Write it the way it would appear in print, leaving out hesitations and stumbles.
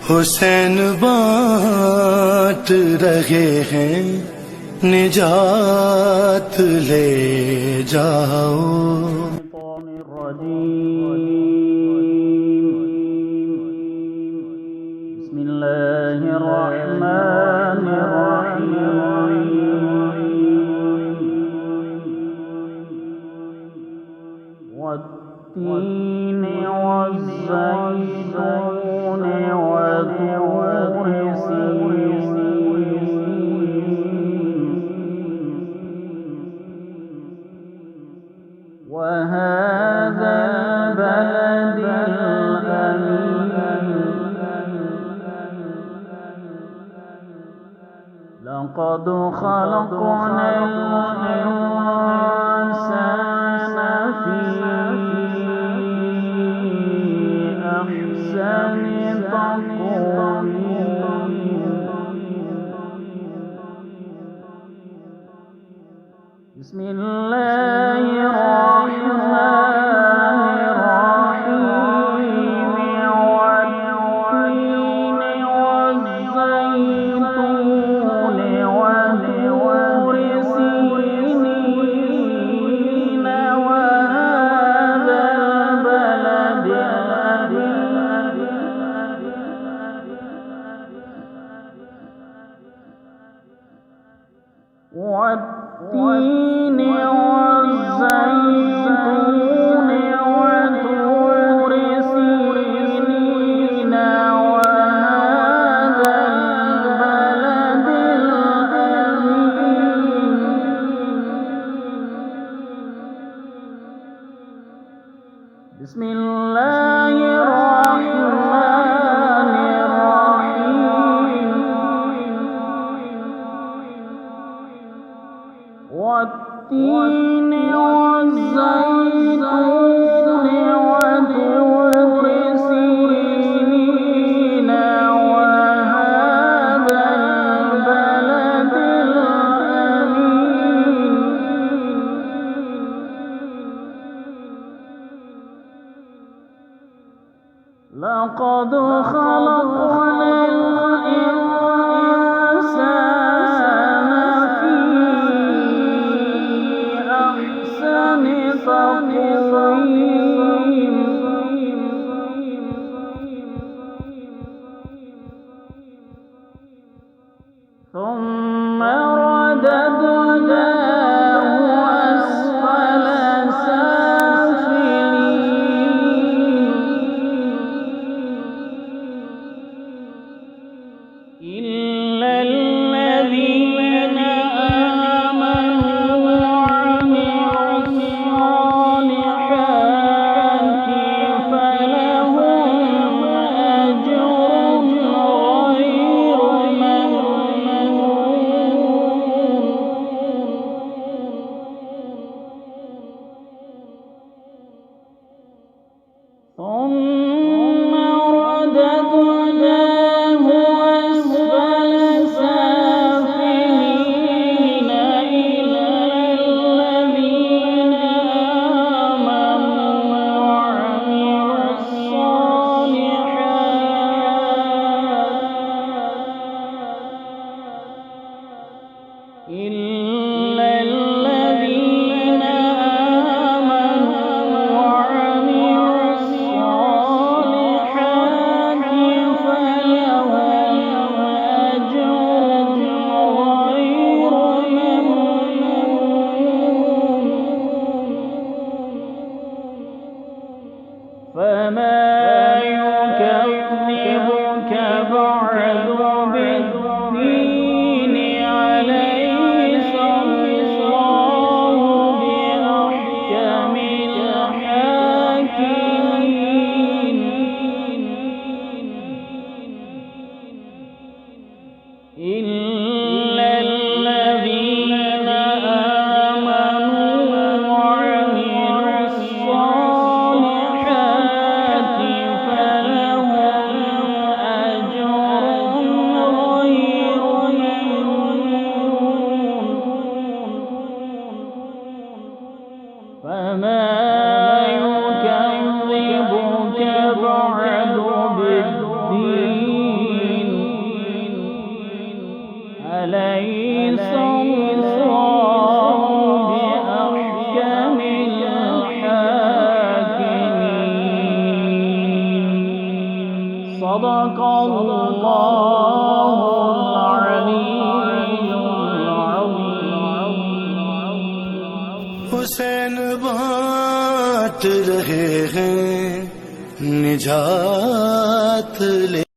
हुसैन बांट रहे हैं निजात ले जाओ। والتين والزيتون وطور سينين وهذا البلد الأمين لقد خلقنا الإنسان في أحسن تقويم بسم الله الرحمن الرحيم والتين والزيتون وطور سينين وهذا البلد والتين والزيتون وطور سينين وهذا البلد الأمين بسم الله الرحمن الرحيم والتين والزيتون وطور سينين وهذا البلد الأمين لقد خلقنا الإنسان في أحسن تقويم ثم رددناه أسفل سافلين إلا الذين آمنوا وعملوا الصالحات فلهم أجر غير ممنون ثم رددناه أسفل سافلين إلا الذين آمنوا وعملوا الصالحات إلا الذين آمنوا وعملوا الصالحات فلهم أجر غير ممنون فما يكذبك بعد بالدين أليس الله بأحكم الحاكمين إلا الذين آمنوا وعملوا الصالحات فلهم فما يكذبك بعد بالدين صدق الله العلي العظيم हुसैन बांट रहे हैं निजात ले